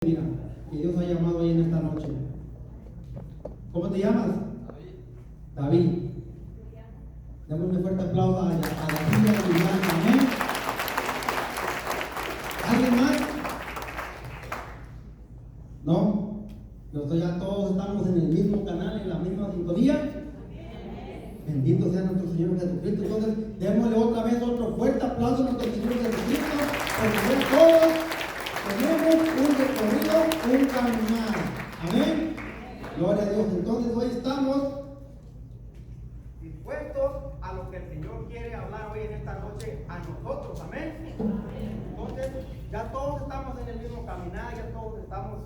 Mira, que Dios ha llamado hoy en esta noche. ¿Cómo te llamas? David. Démosle un fuerte aplauso a David y a Liliana. Amén. ¿Alguien más? ¿No? Ya todos estamos en el mismo canal, en la misma sintonía. Bendito sea nuestro Señor Jesucristo. Entonces, démosle otra vez otro fuerte aplauso a nuestro Señor Jesucristo, porque todos tenemos un recorrido, un caminar. Amén. Gloria a Dios. Entonces hoy estamos dispuestos a lo que el Señor quiere hablar hoy en esta noche a nosotros. Amén. Entonces ya todos estamos en el mismo caminar, ya todos estamos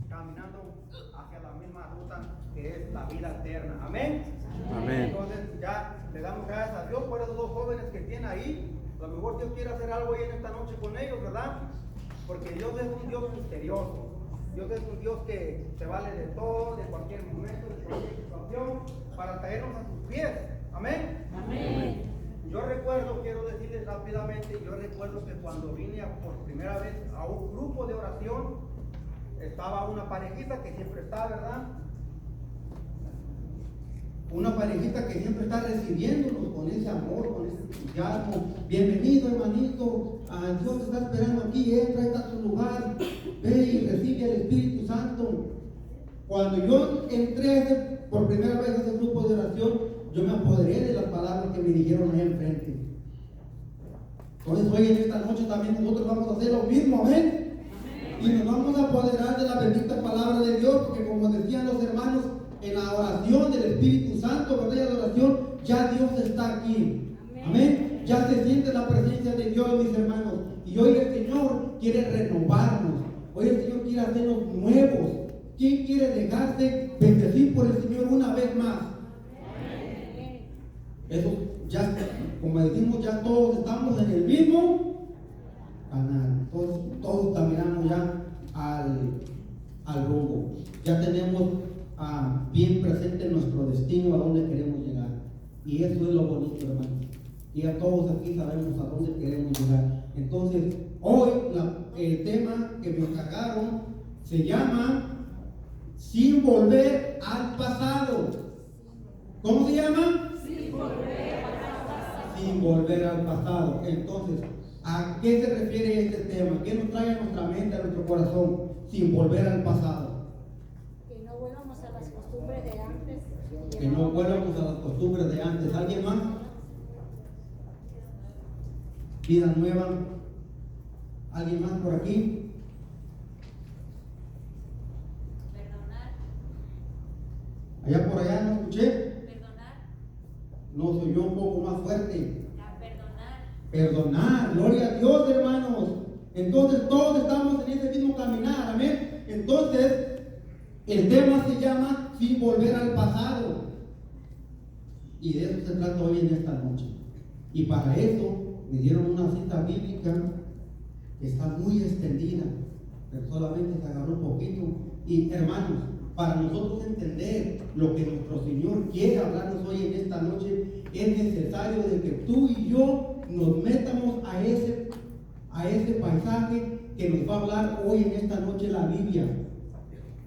caminando hacia la misma ruta que es la vida eterna. Amén. Amén. Entonces ya le damos gracias a Dios por esos dos jóvenes que tiene ahí. A lo mejor Dios quiere hacer algo hoy en esta noche con ellos, ¿verdad? Porque Dios es un Dios misterioso. Dios es un Dios que se vale de todo, de cualquier momento, de cualquier situación, para traernos a sus pies. Amén. Amén. Yo recuerdo, quiero decirles rápidamente, yo recuerdo que cuando vine por primera vez a un grupo de oración, estaba una parejita que siempre está, ¿verdad? Una parejita que siempre está recibiéndonos con ese amor, con ese entusiasmo. Bienvenido, hermanito. Dios te está esperando aquí. Entra, está tu lugar. Ve y recibe al Espíritu Santo. Cuando yo entré por primera vez a ese grupo de oración, yo me apoderé de las palabras que me dijeron ahí enfrente. Entonces, hoy en esta noche también nosotros vamos a hacer lo mismo. Amén. Y nos vamos a apoderar de la bendita palabra de Dios, porque como decían los hermanos, en la oración del Espíritu Santo, ¿verdad? En la oración, ya Dios está aquí. Amén. Ya se siente la presencia de Dios, mis hermanos. Y hoy el Señor quiere renovarnos. Hoy el Señor quiere hacernos nuevos. ¿Quién quiere dejarse bendecir por el Señor una vez más? Eso ya, como decimos, ya todos estamos en el mismo canal. Todos caminamos ya al rumbo. Ya tenemos bien presente nuestro destino, a dónde queremos llegar. Y eso es lo bonito, hermano. Y a todos aquí sabemos a dónde queremos llegar. Entonces, hoy el tema que me encargaron se llama Sin volver al pasado. ¿Cómo se llama? Sin volver al pasado. Sin volver al pasado. Entonces, ¿a qué se refiere este tema? ¿Qué nos trae a nuestra mente, a nuestro corazón? Sin volver al pasado. Que no vuelvamos a las costumbres de antes. Que no vuelvamos a las costumbres de antes. ¿Alguien más? Vida nueva. ¿Alguien más por aquí? Perdonar. Allá por allá no escuché. Perdonar. No, soy yo un poco más fuerte. A perdonar. Perdonar, gloria a Dios, hermanos. Entonces todos estamos en ese mismo caminar, amén. Entonces el tema se llama Sin volver al pasado. Y de eso se trata hoy en esta noche. Y para eso me dieron una cita bíblica que está muy extendida, pero solamente se agarró un poquito. Y hermanos, para nosotros entender lo que nuestro Señor quiere hablarnos hoy en esta noche, es necesario de que tú y yo nos metamos a ese paisaje que nos va a hablar hoy en esta noche la Biblia.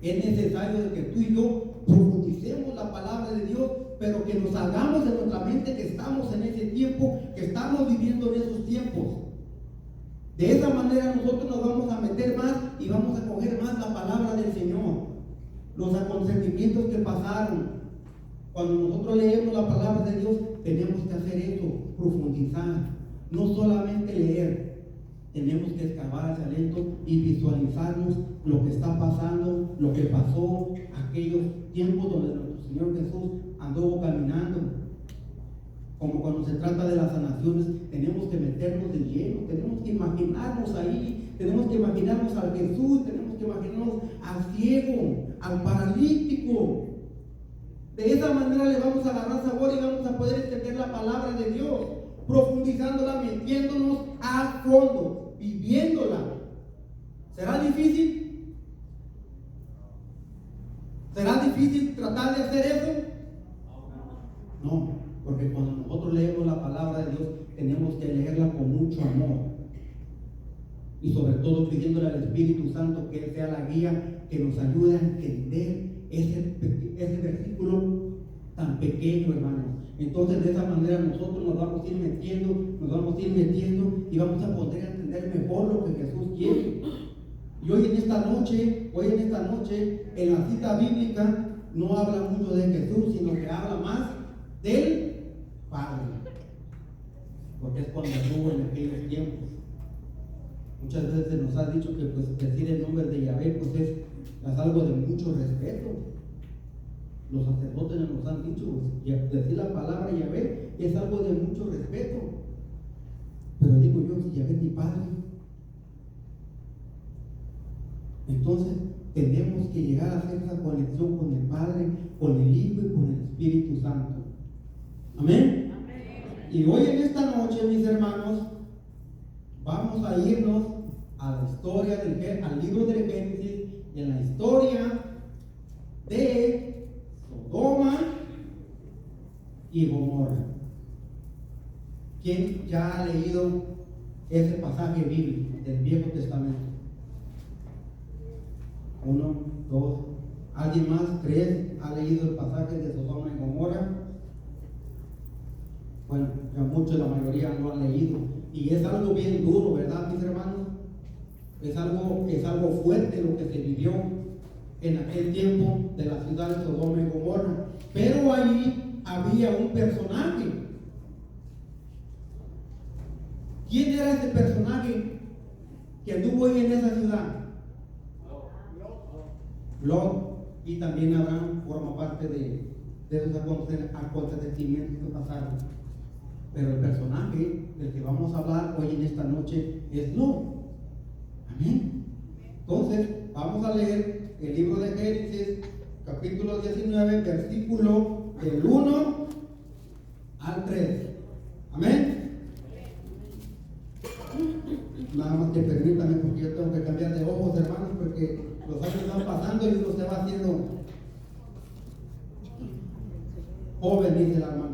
Es necesario de que tú y yo profundicemos la palabra de Dios, pero que nos hagamos en nuestra mente que estamos en ese tiempo, que estamos viviendo en esos tiempos. De esa manera nosotros nos vamos a meter más y vamos a coger más la palabra del Señor. Los acontecimientos que pasaron. Cuando nosotros leemos la palabra de Dios, tenemos que hacer eso, profundizar. No solamente leer, tenemos que excavar hacia adentro y visualizarnos lo que está pasando, lo que pasó, aquellos tiempos donde nuestro Señor Jesús anduvo caminando. Como cuando se trata de las sanaciones, tenemos que meternos de lleno, tenemos que imaginarnos ahí, tenemos que imaginarnos al Jesús, tenemos que imaginarnos al ciego, al paralítico. De esa manera le vamos a agarrar sabor y vamos a poder entender la palabra de Dios, profundizándola, metiéndonos a fondo, viviéndola. ¿Será difícil? ¿Será difícil tratar de hacer eso? No, porque cuando nosotros leemos la palabra de Dios, tenemos que leerla con mucho amor. y sobre todo pidiéndole al Espíritu Santo que Él sea la guía, que nos ayude a entender ese versículo tan pequeño, hermanos. Entonces de esa manera nosotros nos vamos a ir metiendo y vamos a poder entender mejor lo que Jesús quiere. Y hoy en esta noche, en la cita bíblica, no habla mucho de Jesús, sino que habla más del Padre. Porque es cuando estuvo en aquellos tiempos. Muchas veces se nos ha dicho que pues, decir el nombre de Yahvé pues es algo de mucho respeto. Los sacerdotes nos han dicho, decir la palabra Yahvé es algo de mucho respeto. Pero digo yo, si Yahvé es mi Padre, entonces tenemos que llegar a hacer esa conexión con el Padre, con el Hijo y con el Espíritu Santo. Amén. Y hoy en esta noche, mis hermanos, vamos a irnos a la historia al libro del Génesis, en la historia de Sodoma y Gomorra. ¿Quién ya ha leído ese pasaje bíblico del Viejo Testamento? 1, 2, ¿alguien más? 3, ¿ha leído el pasaje de Sodoma y Gomorra? Bueno, ya muchos, la mayoría lo han leído. Y es algo bien duro, ¿verdad, mis hermanos? Es algo fuerte lo que se vivió en aquel tiempo de la ciudad de Sodoma y Gomorra. Pero ahí había un personaje. ¿Quién era ese personaje que anduvo ahí en esa ciudad? Lot. Y también Abraham forma parte de esos acontecimientos que pasaron. Pero el personaje del que vamos a hablar hoy en esta noche es Lot. Amén. Entonces, vamos a leer el libro de Génesis, capítulo 19, versículo del 1 al 3. Amén. Nada más que permítame, porque yo tengo que cambiar de ojos, hermanos, porque los años van pasando y uno se va haciendo joven, dice la hermana.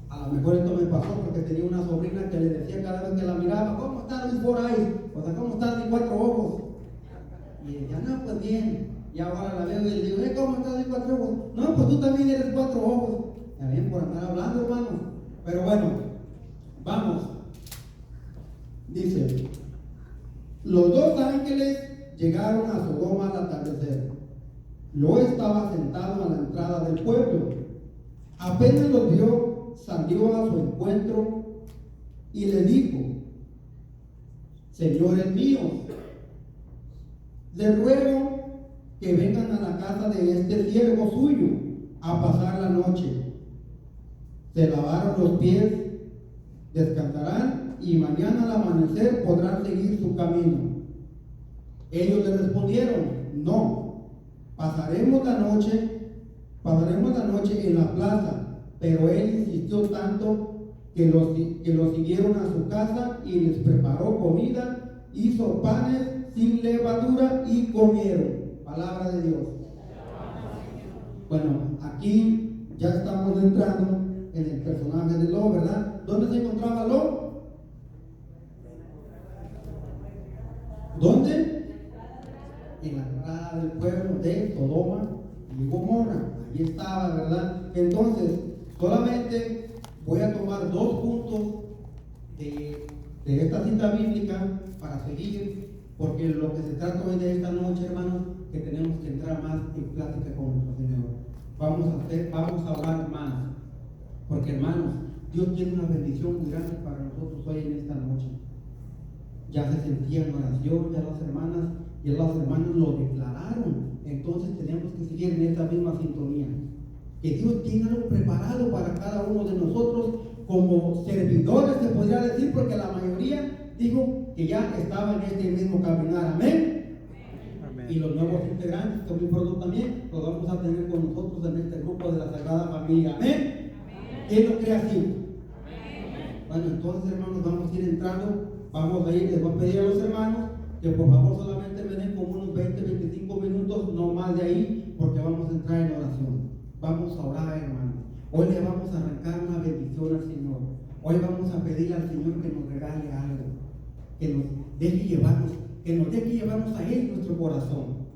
A lo mejor esto me pasó porque tenía una sobrina que le decía cada vez que la miraba: ¿cómo está Luis por ahí? O sea, ¿cómo estás de 4 ojos? Y decía: no, pues bien. Y ahora la veo y le digo: ¿cómo estás de 4 ojos? No, pues tú también eres 4 ojos. Ya bien por andar hablando, hermano. Pero bueno, vamos. Dice: los 2 ángeles llegaron a Sodoma al atardecer. Lot estaba sentado a la entrada del pueblo. Apenas los vio, salió a su encuentro y le dijo: señores míos, les ruego que vengan a la casa de este siervo suyo a pasar la noche. Se lavaron los pies, descansarán y mañana al amanecer podrán seguir su camino. Ellos le respondieron: no, pasaremos la noche en la plaza. Pero él insistió tanto que los siguieron a su casa y les preparó comida, hizo panes sin levadura y comieron. Palabra de Dios. Bueno, aquí ya estamos entrando en el personaje de Lot, ¿verdad? ¿Dónde se encontraba Lot? ¿Dónde? En la entrada del pueblo de Sodoma y Gomorra. Allí estaba, ¿verdad? Entonces, solamente voy a tomar 2 puntos de esta cita bíblica para seguir, porque lo que se trata hoy de esta noche, hermanos, que tenemos que entrar más en plática con nuestro Señor. Vamos a hablar más, porque, hermanos, Dios tiene una bendición muy grande para nosotros hoy en esta noche. Ya se sentía en oración, ya las hermanas lo declararon. Entonces tenemos que seguir en esta misma sintonía. Que Dios tiene algo preparado para cada uno de nosotros como servidores, se podría decir, porque la mayoría dijo que ya estaba en este mismo caminar. Amén. Amén. Y los nuevos integrantes, que muy pronto también los vamos a tener con nosotros en este grupo de la Sagrada Familia. Amén. Amén. ¿Quién lo cree así? Amén. Bueno, entonces, hermanos, vamos a ir entrando. Vamos a ir, les voy a pedir a los hermanos que por favor solamente me den como unos 20-25 minutos, no más de ahí, porque vamos a entrar en oración. vamos a orar, hermano. Hoy le vamos a arrancar una bendición al Señor. Hoy vamos a pedirle al Señor que nos regale algo, que nos deje llevarnos, a Él en nuestro corazón.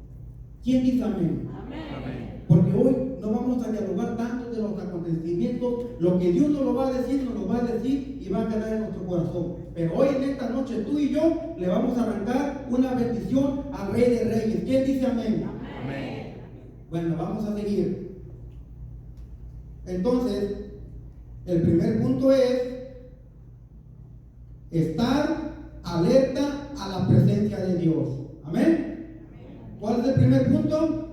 ¿Quién dice amén? Amén. Porque hoy no vamos a dialogar tanto de los acontecimientos. Lo que Dios nos lo va a decir, nos lo va a decir y va a quedar en nuestro corazón. Pero hoy en esta noche tú y yo le vamos a arrancar una bendición al Rey de Reyes. ¿Quién dice amén? Amén. Bueno, vamos a seguir. Entonces, el primer punto es estar alerta a la presencia de Dios. Amén. ¿Cuál es el primer punto?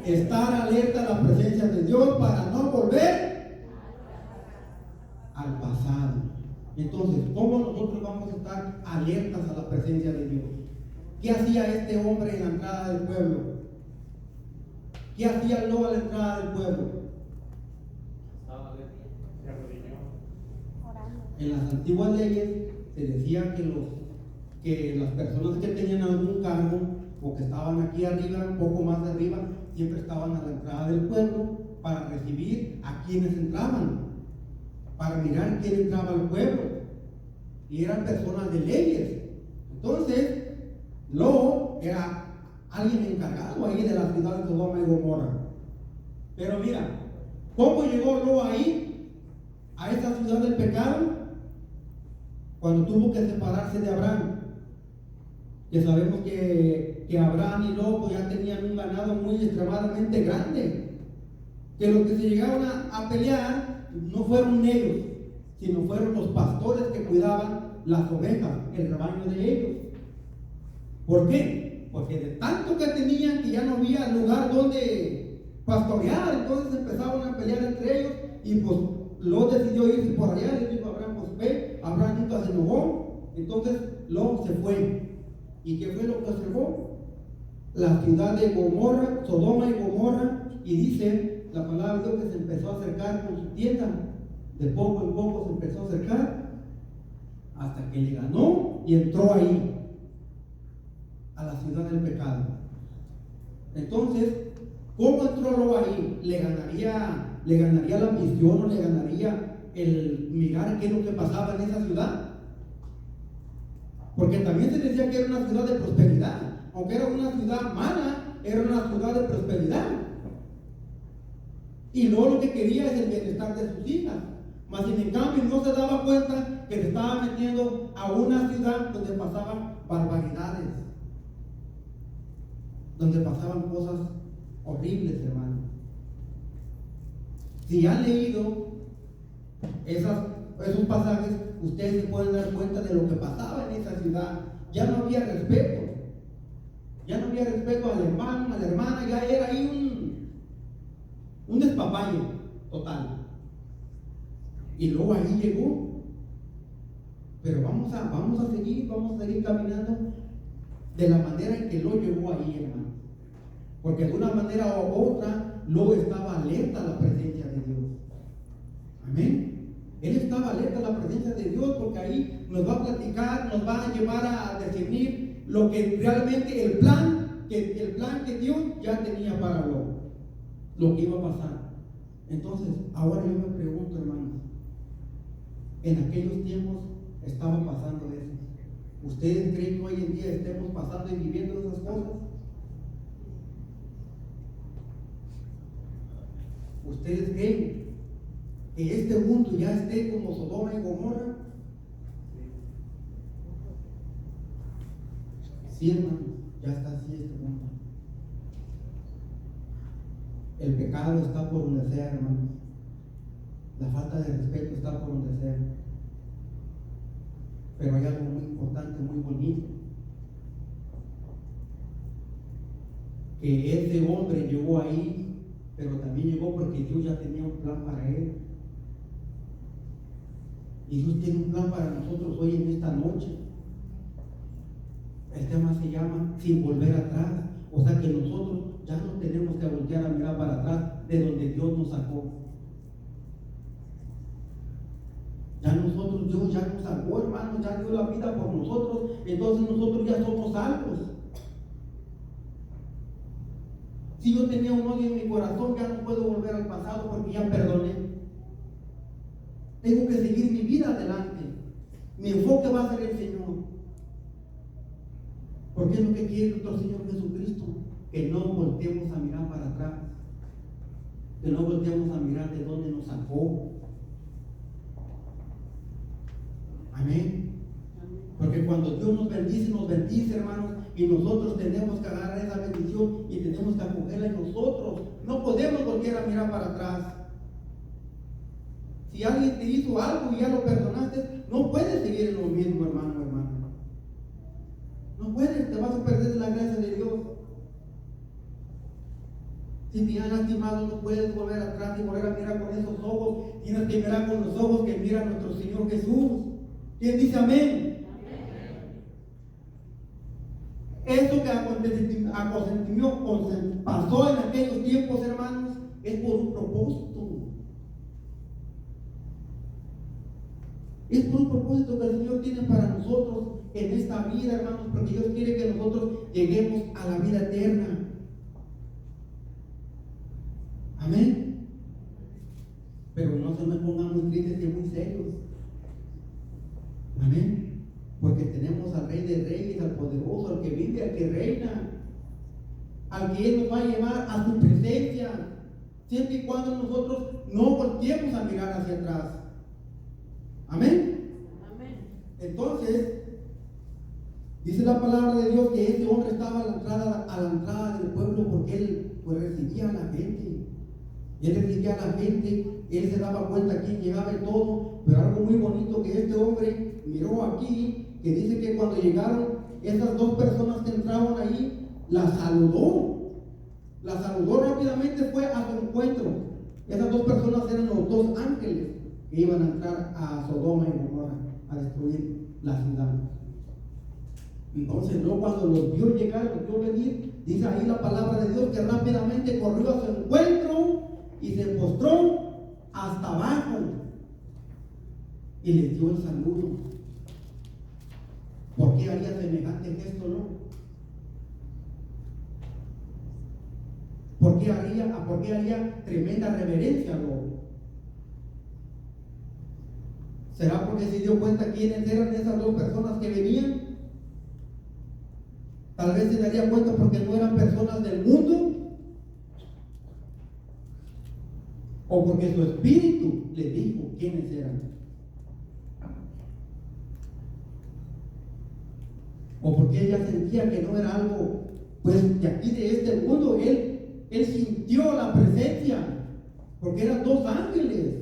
Estar alerta a la presencia de Dios para no volver al pasado. Entonces, ¿cómo nosotros vamos a estar alertas a la presencia de Dios? ¿Qué hacía este hombre en la entrada del pueblo? ¿Qué hacía Lot a la entrada del pueblo? Orando. En las antiguas leyes se decía que las personas que tenían algún cargo o que estaban aquí arriba, un poco más arriba, siempre estaban a la entrada del pueblo para recibir a quienes entraban, para mirar quién entraba al pueblo. Y eran personas de leyes. Entonces, Lot era alguien encargado ahí de la ciudad de Sodoma y Gomorra. Pero mira, ¿cómo llegó Lot ahí, a esa ciudad del pecado? Cuando tuvo que separarse de Abraham. Que sabemos que Abraham y Lot pues, ya tenían un ganado muy extremadamente grande. Que los que se llegaron a pelear no fueron ellos, sino fueron los pastores que cuidaban las ovejas, el rebaño de ellos. ¿Por qué? Porque de tanto que tenían que ya no había lugar donde pastorear, entonces empezaron a pelear entre ellos y pues Lot decidió irse por allá. Le dijo a Abraham, pues ve. Abraham nunca se enojó, entonces Lot se fue. ¿Y qué fue lo que observó? La ciudad de Gomorra, Sodoma y Gomorra, y dice la palabra de Dios que se empezó a acercar con su tienda. De poco en poco se empezó a acercar hasta que le ganó y entró ahí, a la ciudad del pecado. Entonces, ¿cómo entró Lot ahí? ¿Le ganaría la misión o le ganaría el mirar qué es lo que pasaba en esa ciudad? Porque también se decía que era una ciudad de prosperidad. Aunque era una ciudad mala, era una ciudad de prosperidad. Y luego lo que quería es el bienestar de sus hijas. Mas en cambio no se daba cuenta que se estaba metiendo a una ciudad donde pasaban barbaridades, donde pasaban cosas horribles, hermano. Si han leído esos pasajes, ustedes se pueden dar cuenta de lo que pasaba en esa ciudad. Ya no había respeto. Ya no había respeto al hermano, a la hermana. Ya era ahí un despapalle total. Y luego ahí llegó. Pero vamos a seguir caminando de la manera en que Lot llegó ahí, hermano. Porque de una manera u otra, Lot estaba alerta a la presencia de Dios. Amén. Él estaba alerta a la presencia de Dios, porque ahí nos va a platicar, nos va a llevar a definir lo que realmente el plan que Dios ya tenía para lo que iba a pasar. Entonces, ahora yo me pregunto, hermanos, en aquellos tiempos estaba pasando eso. ¿Ustedes creen que hoy en día estemos pasando y viviendo esas cosas? ¿Ustedes creen que este mundo ya esté como Sodoma y Gomorra? Sí, hermano, ya está así este mundo. El pecado está por donde sea, hermano. La falta de respeto está por donde sea. Pero hay algo muy importante, muy bonito. Que ese hombre llegó ahí, pero también llegó porque Dios ya tenía un plan para él. Y Dios tiene un plan para nosotros hoy en esta noche. El tema se llama sin volver atrás. O sea que nosotros ya no tenemos que voltear a mirar para atrás de donde Dios nos sacó. Ya nosotros, Dios ya nos salvó, hermanos, ya dio la vida por nosotros, entonces nosotros ya somos salvos. Si yo tenía un odio en mi corazón, ya no puedo volver al pasado porque ya perdoné. Tengo que seguir mi vida adelante. Mi enfoque va a ser el Señor. Porque es lo que quiere nuestro Señor Jesucristo. Que no volteemos a mirar para atrás. Que no volteemos a mirar de dónde nos sacó. Amén. Porque cuando Dios nos bendice, hermanos, y nosotros tenemos que agarrar esa bendición y tenemos que acogerla en nosotros. No podemos volver a mirar para atrás. Si alguien te hizo algo y ya lo perdonaste, no puedes seguir en lo mismo, hermano, hermana. No puedes, te vas a perder de la gracia de Dios. Si te han lastimado, no puedes volver atrás y volver a mirar con esos ojos. Tienes que mirar con los ojos que mira nuestro Señor Jesús. ¿Quién dice amén? Eso que pasó en aquellos tiempos, hermanos, es por un propósito. Es por un propósito que el Señor tiene para nosotros en esta vida, hermanos, porque Dios quiere que nosotros lleguemos a la vida eterna. Amén. Pero no se me pongan muy tristes y muy serios. Amén. Porque tenemos al Rey de Reyes, al poderoso, al que vive, al que reina, al que Él nos va a llevar a su presencia, siempre y cuando nosotros no volteemos a mirar hacia atrás. Amén. Amén. Entonces, dice la palabra de Dios que este hombre estaba a la entrada del pueblo porque él pues recibía a la gente. Él recibía a la gente, él se daba cuenta quién llegaba y todo, pero algo muy bonito que este hombre miró aquí, que dice que cuando llegaron esas dos personas que entraban ahí, la saludó rápidamente, fue a su encuentro. Esas dos personas eran los dos ángeles que iban a entrar a Sodoma y Gomorra a destruir la ciudad. Entonces, luego cuando los vio llegar, los vio venir, dice ahí la palabra de Dios que rápidamente corrió a su encuentro y se postró hasta abajo y les dio el saludo. ¿Por qué haría semejante gesto, no? ¿Por qué haría tremenda reverencia, no? ¿Será porque se dio cuenta quiénes eran esas dos personas que venían? Tal vez se daría cuenta porque no eran personas del mundo, o porque su espíritu le dijo quiénes eran, o porque ella sentía que no era algo pues de aquí de este mundo. Él sintió la presencia porque eran dos ángeles.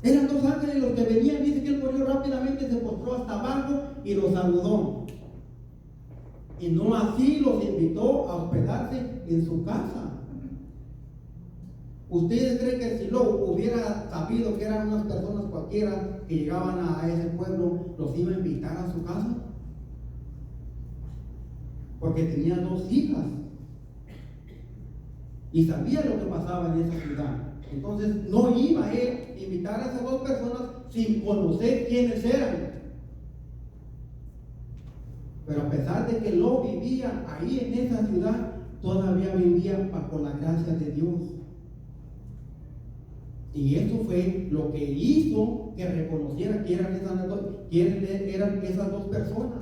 Eran dos ángeles los que venían. Dice que él corrió rápidamente, se postró hasta abajo y los saludó. Y no así los invitó a hospedarse en su casa. ¿Ustedes creen que si lo hubiera sabido que eran unas personas cualquiera que llegaban a ese pueblo, los iba a invitar a su casa? Porque tenía dos hijas y sabía lo que pasaba en esa ciudad. Entonces no iba a él invitar a esas dos personas sin conocer quiénes eran. Pero a pesar de que Lot vivía ahí en esa ciudad, todavía vivía bajo la gracia de Dios. Y eso fue lo que hizo que reconociera que eran esas dos personas,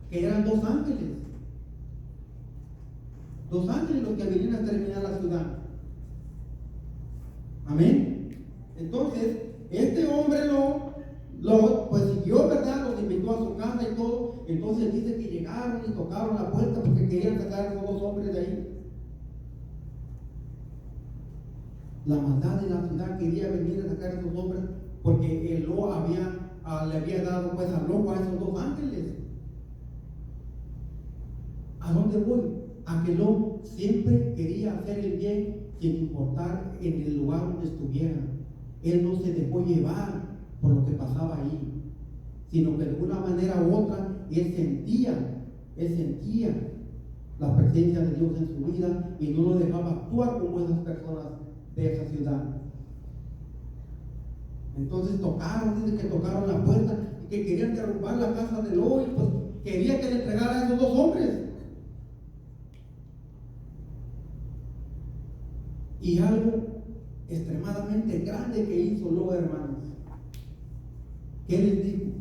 que eran dos ángeles. Dos ángeles los que venían a terminar la ciudad. Amén. Entonces, este hombre pues siguió, ¿verdad? Los invitó a su casa y todo. Entonces dice que llegaron y tocaron la puerta porque querían sacar a esos dos hombres de ahí. La maldad de la ciudad quería venir a sacar a esos hombres porque el Lot le había dado pues al loco a esos dos ángeles. ¿A dónde voy? A que Lot siempre quería hacer el bien sin importar en el lugar donde estuviera. Él no se dejó llevar por lo que pasaba ahí, sino que de una manera u otra él sentía la presencia de Dios en su vida y no lo dejaba actuar como esas personas de esa ciudad. Entonces dice que tocaron la puerta y que querían derrumbar la casa de Lot, y pues quería que le entregara a esos dos hombres. Y algo extremadamente grande que hizo Lot, hermanos. ¿Qué les dijo?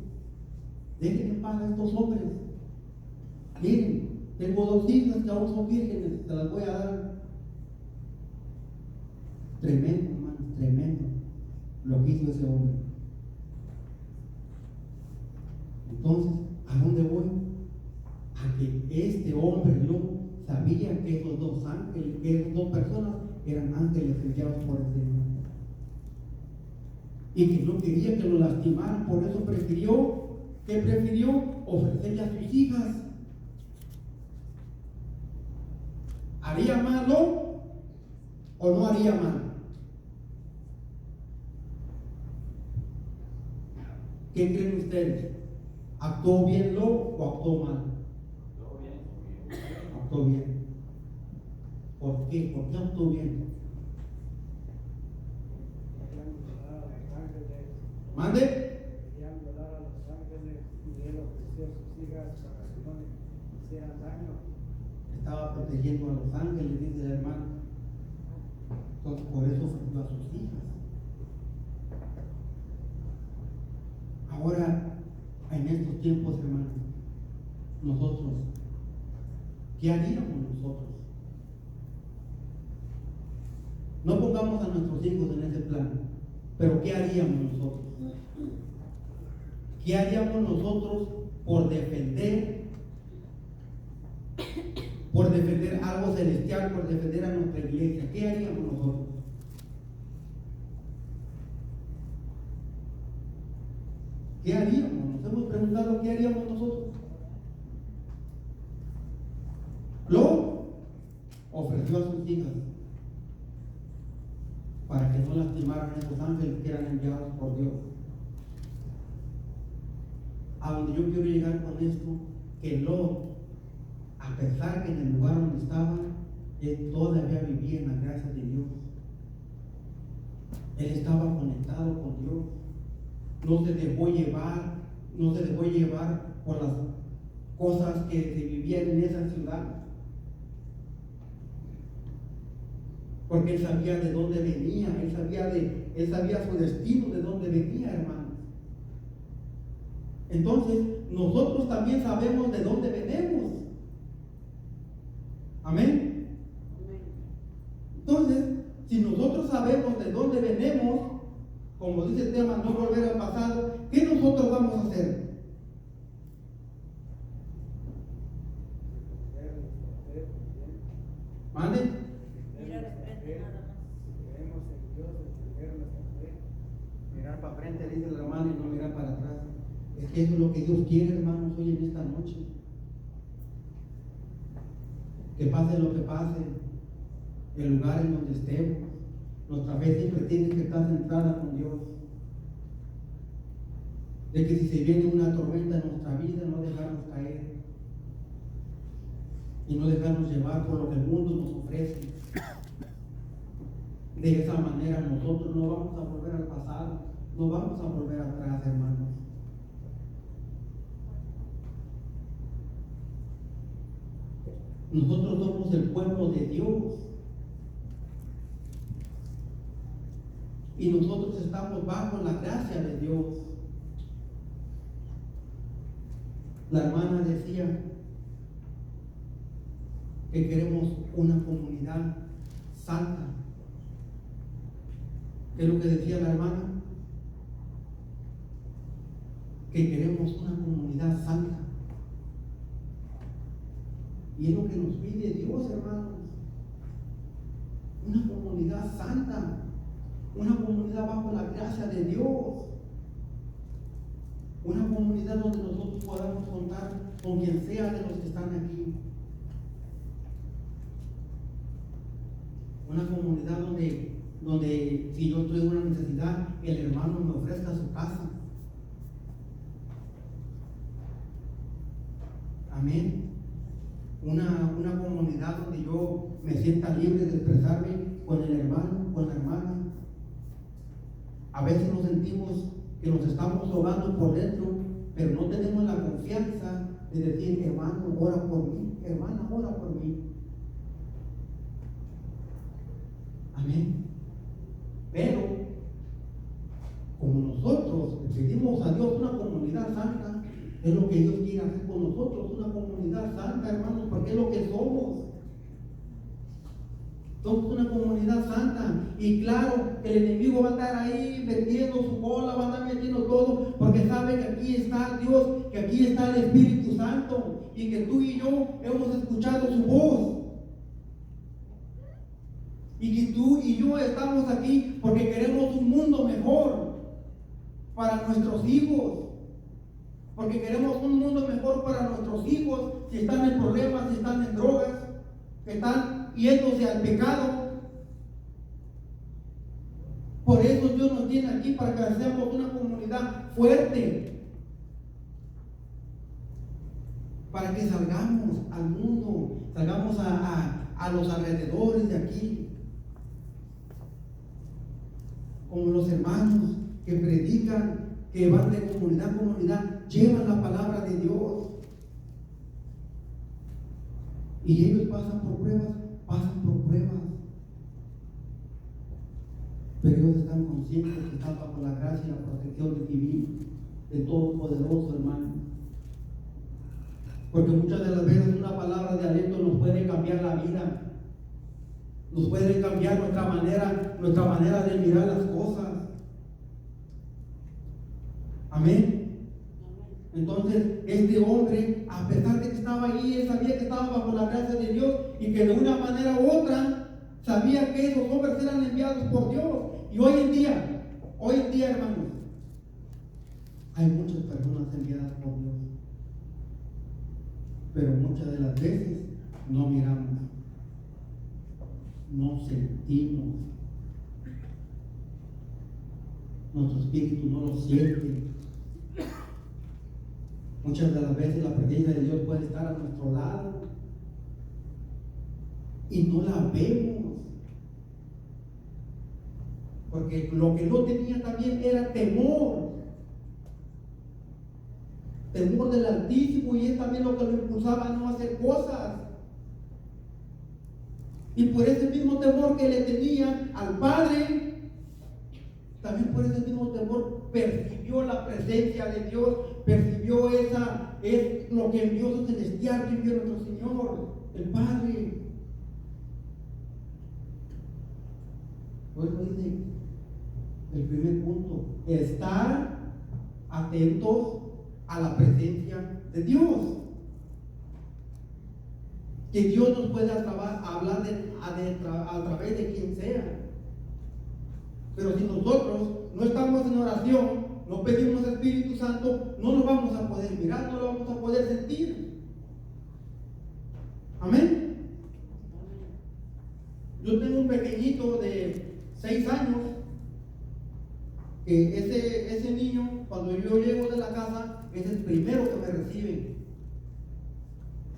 Dejen en paz a estos hombres. Miren, tengo 2 hijas que aún son vírgenes, se las voy a dar. Tremendo, hermanos, tremendo lo que hizo ese hombre. Entonces, ¿a dónde voy? A que este hombre Lot sabía que esos 2 ángeles, que esas 2 personas eran ángeles enviados por el Señor. Y que no quería que lo lastimaran, por eso prefirió, ¿qué prefirió? Ofrecerle a sus hijas. ¿Haría mal Lot o no haría mal? ¿Qué creen ustedes? ¿Actuó bien Lot o actuó mal? Actuó bien. ¿Por qué? ¿Por qué actuó bien? ¿Mande? Querían violar a los ángeles y él ofreció a sus hijas para que no le hicieran daño. Estaba protegiendo a los ángeles, dice el hermano. Entonces, por eso ofreció a sus hijas. Ahora, en estos tiempos, hermanos, nosotros, ¿qué haríamos nosotros? No pongamos a nuestros hijos en ese plan, pero ¿qué haríamos nosotros? ¿Qué haríamos nosotros por defender algo celestial, por defender a nuestra iglesia? ¿Qué haríamos nosotros? ¿Qué haríamos? Nos hemos preguntado qué haríamos nosotros. Lot ofreció a sus hijas para que no lastimaran a esos ángeles que eran enviados por Dios. A donde yo quiero llegar con esto, que Lot, a pesar que en el lugar donde estaba, él todavía vivía en la gracia de Dios. Él estaba conectado con Dios. No se dejó llevar por las cosas que se vivían en esa ciudad. Porque él sabía de dónde venía, él sabía su destino, de dónde venía, hermanos. Entonces, nosotros también sabemos de dónde venimos. Amén. Entonces, si nosotros sabemos de dónde venimos, como dice el tema, no volver al pasado, ¿qué nosotros vamos a hacer? ¿Mande? Mira de frente nada más. Creemos en Dios, defender nuestra fe. Mirar para frente, dice el hermano, y no mirar para atrás. Es que eso es lo que Dios quiere, hermanos, hoy en esta noche. Que pase lo que pase, el lugar en donde estemos, nuestra fe siempre tiene que estar centrada con Dios. De que si se viene una tormenta en nuestra vida, no dejarnos caer y no dejarnos llevar por lo que el mundo nos ofrece. De esa manera nosotros no vamos a volver al pasado, no vamos a volver atrás, hermanos. Nosotros somos el pueblo de Dios. Y nosotros estamos bajo la gracia de Dios. La hermana decía que queremos una comunidad santa. ¿Qué es lo que decía la hermana? Que queremos una comunidad santa. Y es lo que nos pide Dios, hermanos. Una comunidad santa. Una comunidad bajo la gracia de Dios. Una comunidad donde nosotros podamos contar con quien sea de los que están aquí. Una comunidad donde si yo estoy en una necesidad, el hermano me ofrezca su casa. Amén. Una comunidad donde yo me sienta libre de expresarme con el hermano, con la hermana. A veces nos sentimos que nos estamos ahogando por dentro, pero no tenemos la confianza de decir, hermano, ora por mí, hermana, ora por mí. Amén. Pero, como nosotros le pedimos a Dios una comunidad santa, es lo que Dios quiere hacer con nosotros, una comunidad santa, hermanos, porque es lo que somos. Somos una comunidad santa. Y claro, que el enemigo va a estar ahí metiendo su cola, va a estar metiendo todo, porque sabe que aquí está Dios, que aquí está el Espíritu Santo, y que tú y yo hemos escuchado su voz. Y que tú y yo estamos aquí porque queremos un mundo mejor para nuestros hijos. Porque queremos un mundo mejor para nuestros hijos, si están en problemas, si están en drogas, que están yéndose al pecado. Por eso Dios nos tiene aquí, para que seamos una comunidad fuerte, para que salgamos al mundo, salgamos a los alrededores de aquí, como los hermanos que predican, que van de comunidad a comunidad, llevan la palabra de Dios. Y ellos pasan por pruebas, pero ellos están conscientes que están bajo la gracia y la protección divina del Todopoderoso, hermano. Porque muchas de las veces una palabra de aliento nos puede cambiar la vida, nos puede cambiar nuestra manera de mirar las cosas. Amén. Entonces, este hombre, a pesar de que estaba ahí, él sabía que estaba bajo la gracia de Dios, y que de una manera u otra sabía que esos hombres eran enviados por Dios. Y hoy en día, hermanos, hay muchas personas enviadas por Dios, pero muchas de las veces no miramos, no sentimos, nuestro espíritu no lo siente. Muchas de las veces la presencia de Dios puede estar a nuestro lado y no la vemos, porque lo que no tenía también era temor del Altísimo, y es también lo que lo impulsaba a no hacer cosas. Y por ese mismo temor que le tenía al Padre, también por ese mismo temor percibió la presencia de Dios, percibió es lo que envió su celestial, que envió nuestro Señor, el Padre. Por eso dice el primer punto: estar atentos a la presencia de Dios. Que Dios nos puede hablar a través de quien sea. Pero si nosotros no estamos en oración, no pedimos Espíritu Santo, no lo vamos a poder mirar, no lo vamos a poder sentir. Amén. Yo tengo un pequeñito de 6 años, que ese niño, cuando yo llego de la casa, es el primero que me recibe.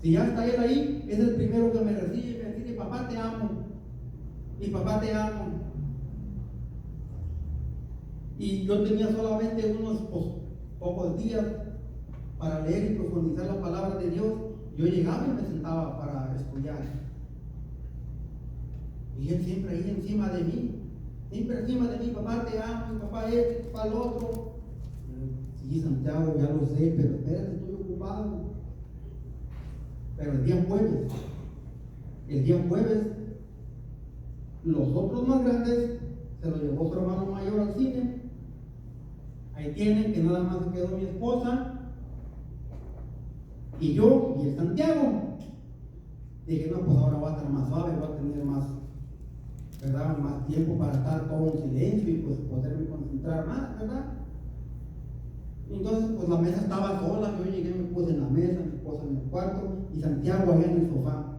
Si ya está él ahí, es el primero que me recibe, me dice: papá, te amo, y papá, te amo. Y yo tenía solamente unos pocos días para leer y profundizar la palabra de Dios. Yo llegaba y me sentaba para estudiar, y él siempre ahí encima de mí, papá, te amo, papá este, papá el otro. Sí, Santiago, ya lo sé, pero espérate, estoy ocupado. Pero el día jueves, los otros más grandes se lo llevó su hermano mayor al cine. Ahí tienen que nada más se quedó mi esposa y yo y el Santiago. Dije: no, pues ahora va a estar más suave, va a tener más tiempo para estar todo en silencio y pues poderme concentrar más, ¿verdad? Entonces, pues la mesa estaba sola, yo llegué, me puse en la mesa, mi esposa en el cuarto y Santiago allá en el sofá.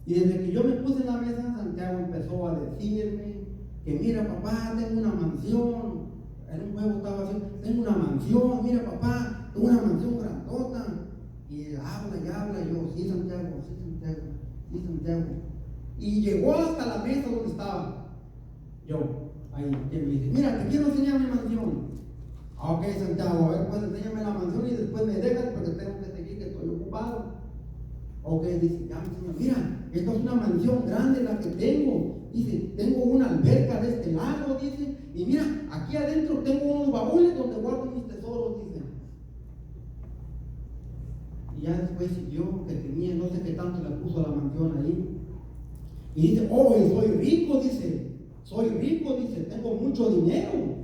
Y desde que yo me puse en la mesa, Santiago empezó a decirme que: mira, papá, tengo una mansión. En un juego estaba haciendo: tengo una mansión, mira, papá, tengo una mansión grandota. Y habla y habla, y yo: sí, Santiago. Y llegó hasta la mesa donde estaba yo, ahí, que me dice: mira, te quiero enseñar mi mansión. Ok, Santiago, a ver, pues enséñame la mansión y después me dejas porque tengo que seguir, que estoy ocupado. Ok, dice: ya me enseñó, mira, esta es una mansión grande la que tengo. Dice: tengo una y mira, aquí adentro tengo unos baúles donde guardo mis tesoros, dice. Y ya después siguió, que tenía no sé qué tanto le puso a la mansión ahí. Y dice, oh, soy rico, dice, tengo mucho dinero.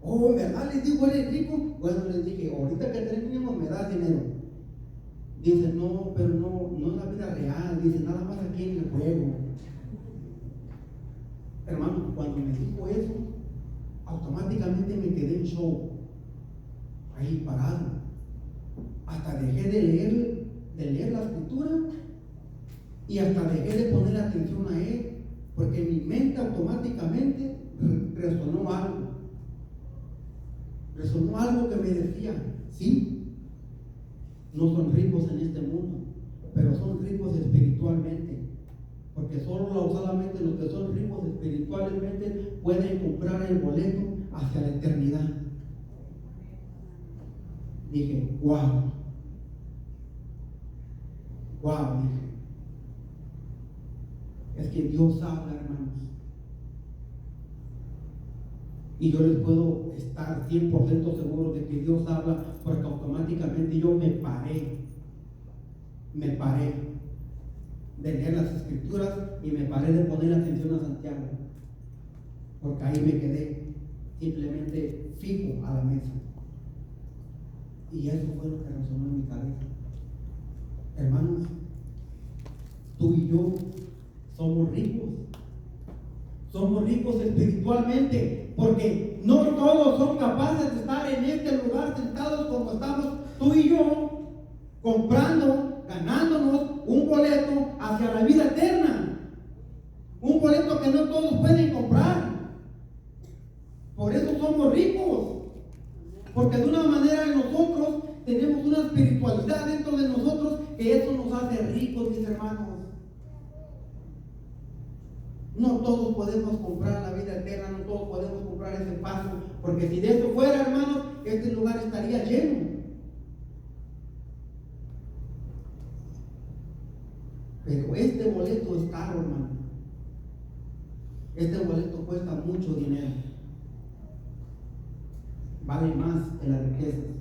Oh, ¿en verdad les digo, eres rico? Bueno, les dije, ahorita que terminemos me das dinero. Dice, no, pero no es la vida real, dice, nada más aquí en el juego. Hermano, cuando me dijo eso, automáticamente me quedé en shock, ahí parado. Hasta dejé de leer la escritura y hasta dejé de poner atención a él, porque en mi mente automáticamente resonó algo que me decía, sí, no son ricos en este mundo, pero son ricos espiritualmente, porque solamente los que son ricos espiritualmente pueden comprar el boleto hacia la eternidad. Dije, wow, dije, es que Dios habla, hermanos. Y yo les puedo estar 100% seguro de que Dios habla, porque automáticamente yo me paré de leer las escrituras y me paré de poner atención a Santiago, porque ahí me quedé simplemente fijo a la mesa. Y eso fue lo que resonó en mi cabeza. Hermanos, tú y yo somos ricos espiritualmente, porque no todos son capaces de estar en este lugar sentados como estamos tú y yo, comprando, ganándonos un boleto hacia la vida eterna, un boleto que no todos pueden comprar. Por eso somos ricos, porque de una manera nosotros tenemos una espiritualidad dentro de nosotros que eso nos hace ricos, mis hermanos. No todos podemos comprar la vida eterna, no todos podemos comprar ese paso, porque si de eso fuera, hermanos, este lugar estaría lleno. Pero este boleto es caro, hermano. Este boleto cuesta mucho dinero. Vale más que las riquezas.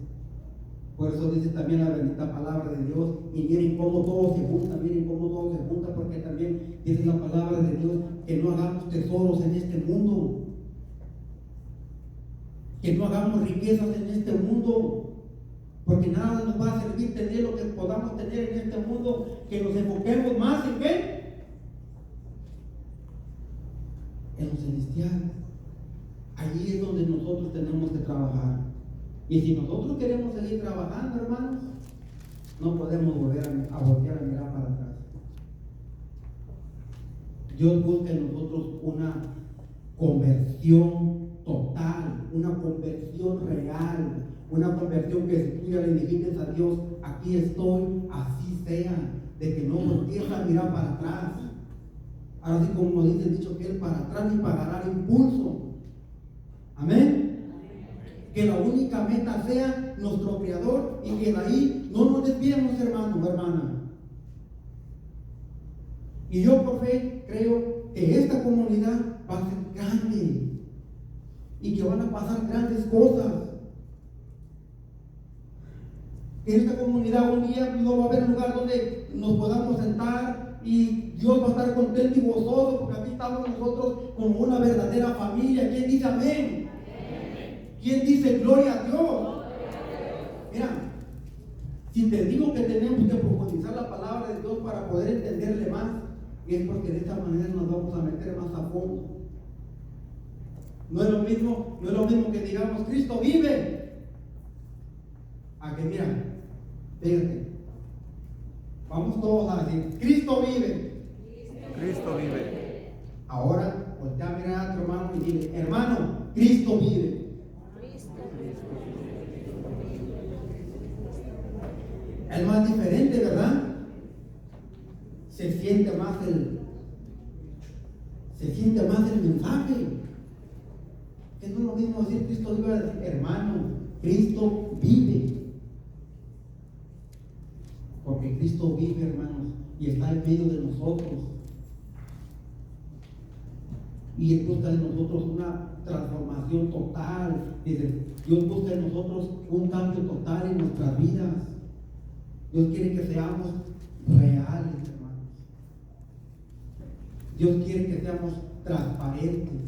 Por eso dice también la bendita palabra de Dios. Y miren cómo todo se junta, porque también dice la palabra de Dios que no hagamos tesoros en este mundo, que no hagamos riquezas en este mundo, porque nada nos va a servir tener lo que podamos tener en este mundo, que nos enfoquemos más en ¿qué? En lo celestial. Allí es donde nosotros tenemos que trabajar. Y si nosotros queremos seguir trabajando, hermanos, no podemos volver a voltear a mirar para atrás. Dios busca en nosotros una conversión total, una conversión real, una conversión que si tú ya le dijiste a Dios, aquí estoy, así sea, de que no voltees a mirar para atrás. Ahora sí, como dice el dicho, que Él para atrás ni pagará impulso. Amén. Que la única meta sea nuestro Creador y que de ahí no nos desviemos, hermano, hermana. Y yo por fe creo que esta comunidad va a ser grande y que van a pasar grandes cosas. Que esta comunidad un día no va a haber un lugar donde nos podamos sentar y Dios va a estar contento y gozoso, porque aquí estamos nosotros como una verdadera familia. ¿Quién dice amén? ¿Quién dice gloria a Dios? Mira, si te digo que tenemos que profundizar la palabra de Dios para poder entenderle más, es porque de esta manera nos vamos a meter más a fondo. No es lo mismo que digamos Cristo vive, a que mira, fíjate, vamos todos a decir Cristo vive. Cristo vive. Ahora voltea a mirar a tu hermano y dile, hermano, Cristo vive. Es más diferente, ¿verdad? Se siente más el mensaje. Que no es lo mismo decir Cristo vive, decir hermano, Cristo vive. Porque Cristo vive, hermanos, y está en medio de nosotros. Y Él busca en nosotros una transformación total. Dice, Dios busca en nosotros un cambio total en nuestras vidas. Dios quiere que seamos reales, hermanos. Dios quiere que seamos transparentes.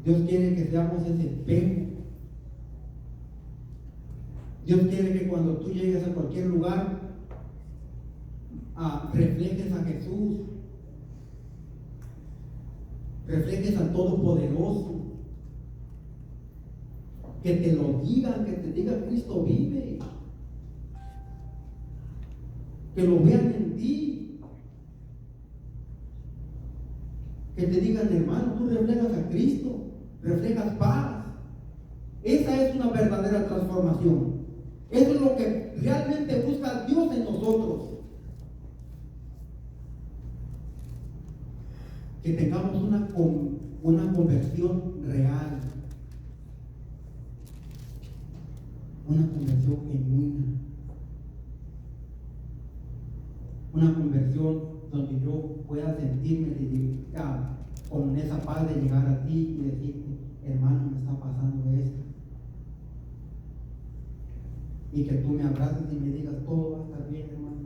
Dios quiere que seamos ese espejo. Dios quiere que cuando tú llegues a cualquier lugar, reflejes a Jesús, reflejes al Todopoderoso, que te lo digan, que te diga Cristo vive, que lo vean en ti, que te digan, hermano, tú reflejas a Cristo, reflejas paz. Esa es una verdadera transformación. Eso es lo que realmente busca Dios en nosotros. Que tengamos una conversión real, una conversión genuina, una conversión donde yo pueda sentirme con esa paz de llegar a ti y decirte, hermano, me está pasando esto. Y que tú me abraces y me digas, todo va a estar bien, hermano.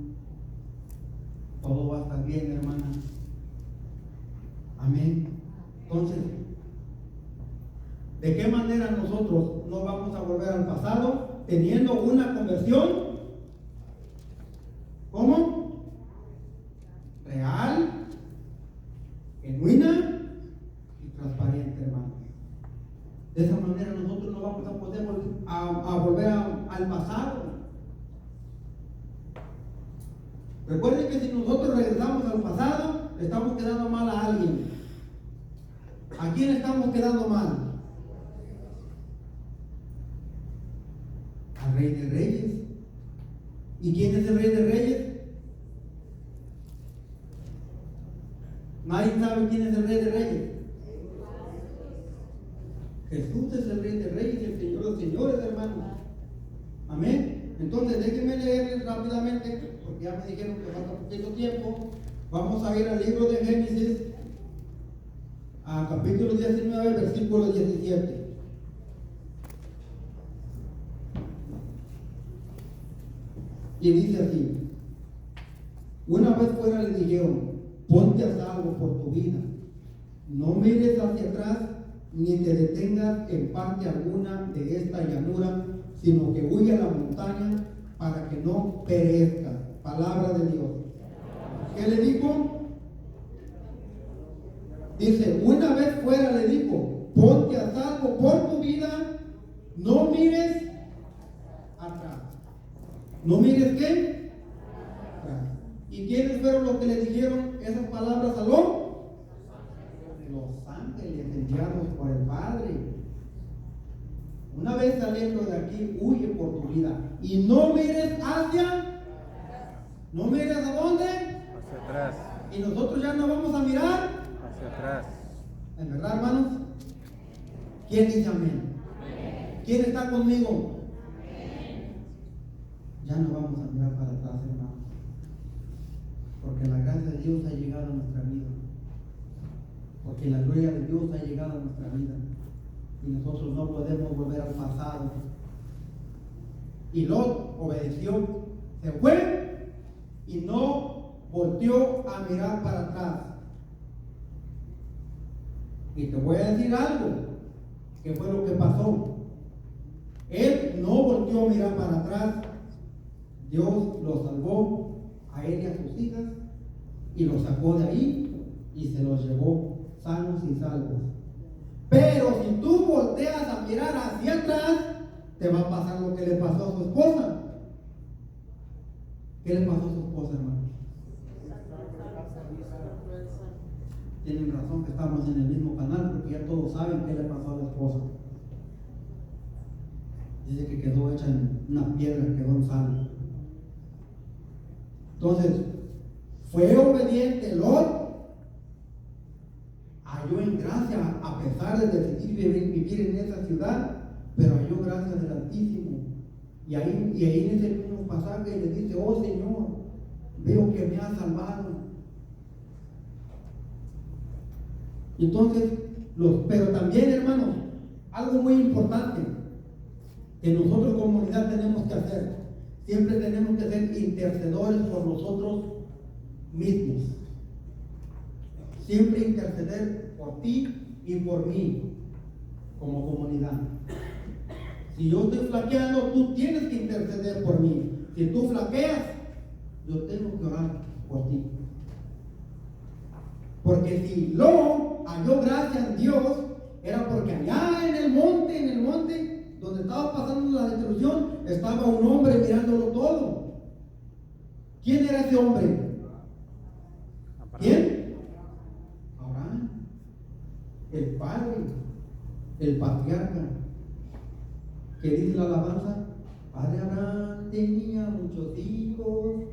Todo va a estar bien, hermana. Amén. Entonces, ¿de qué manera nosotros no vamos a volver al pasado teniendo una conversión? ¿Cómo? Real, genuina y transparente, hermanos. De esa manera nosotros no vamos a poder volver al pasado. Recuerden que si nosotros regresamos al pasado, estamos quedando mal a alguien. ¿A quién estamos quedando mal? Al Rey de Reyes. ¿Y quién es el Rey de Reyes? Nadie sabe quién es el Rey de Reyes. Jesús es el Rey de Reyes, el Señor de los Señores, hermanos. Amén. Entonces déjenme leerles rápidamente, porque ya me dijeron que falta poquito tiempo. Vamos a ir al libro de Génesis, a capítulo 19, versículo 17. Y dice así: una vez fuera le dijeron, ponte a salvo por tu vida, no mires hacia atrás, ni te detengas en parte alguna de esta llanura, sino que huye a la montaña para que no perezca. Palabra de Dios. ¿Qué le dijo? Dice, una vez fuera le dijo, ponte a salvo por tu vida, no mires atrás. ¿No mires qué? Atrás. ¿Y quiénes fueron los que le dijeron esas palabras a Lot? Los ángeles enviados por el Padre. Una vez saliendo de aquí, huye por tu vida y no mires ¿no mires a dónde? Hacia atrás. Y nosotros ya no vamos a mirar Hacia atrás. ¿en verdad, hermanos? ¿Quién dice amén? ¿Quién está conmigo? Ya no vamos a mirar para atrás, hermanos, porque la gracia de Dios ha llegado a nuestra vida, porque la gloria de Dios ha llegado a nuestra vida, y nosotros no podemos volver al pasado. Y Lot obedeció, se fue y no volteó a mirar para atrás. Y te voy a decir algo, que fue lo que pasó. Él no volteó a mirar para atrás. Dios lo salvó a él y a sus hijas y los sacó de ahí y se los llevó sanos y salvos. Pero si tú volteas a mirar hacia atrás, te va a pasar lo que le pasó a su esposa. ¿Qué le pasó a su esposa, hermano? Tienen razón que estamos en el mismo canal, porque ya todos saben qué le pasó a la esposa. Dice que quedó hecha en una piedra, quedó en sal. Entonces, fue obediente Lot, halló en gracia a pesar de decidir vivir en esa ciudad, pero halló gracia del Altísimo. Y ahí en ese mismo pasaje le dice, oh Señor, veo que me has salvado. Entonces, pero también, hermanos, algo muy importante que nosotros como comunidad tenemos que hacer, siempre tenemos que ser intercedores por nosotros mismos. Siempre interceder por ti y por mí como comunidad. Si yo estoy flaqueando, tú tienes que interceder por mí. Si tú flaqueas, yo tengo que orar por ti. Porque si Lot halló gracia en Dios, era porque allá en el monte, donde estaba pasando la destrucción, estaba un hombre mirándolo todo. ¿Quién era ese hombre? ¿Quién? Abraham, el padre, el patriarca. ¿Qué dice la alabanza? Padre Abraham tenía muchos hijos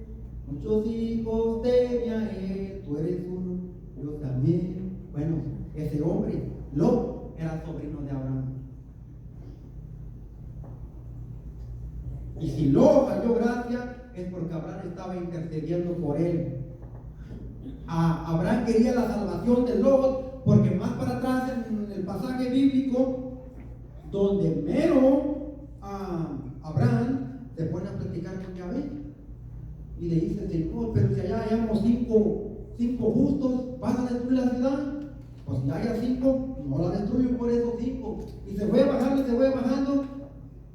tenía él, tú eres uno, yo también. Bueno, ese hombre, Lot, era sobrino de Abraham. Y si Lot halló gracia, es porque Abraham estaba intercediendo por él. Abraham quería la salvación de Lot, porque más para atrás en el pasaje bíblico, donde mero Abraham se pone a platicar con Yahvé y le dice: Señor, pero si allá hayamos cinco justos, ¿vas a destruir la ciudad? Pues si haya 5, no la destruyo por esos 5. Y se fue bajando.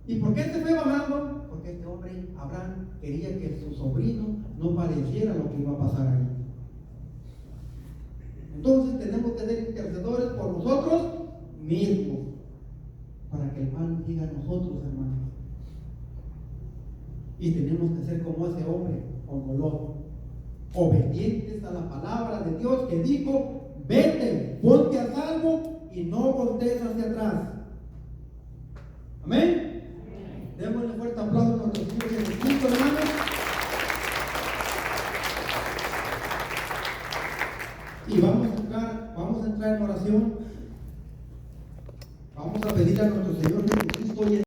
¿Y por qué se fue bajando? Porque este hombre, Abraham, quería que su sobrino no padeciera lo que iba a pasar ahí. Entonces tenemos que ser intercedores por nosotros mismos, para que el mal llegue a nosotros, hermanos. Y tenemos que ser como ese hombre, como Lot, obedientes a la palabra de Dios que dijo: vete, ponte a salvo y no voltees hacia atrás. Amén. Démosle fuerte aplauso a nuestros hijos en el culto, hermanos. Y vamos a entrar en oración. Vamos a pedir a nuestro Señor Jesucristo hoy en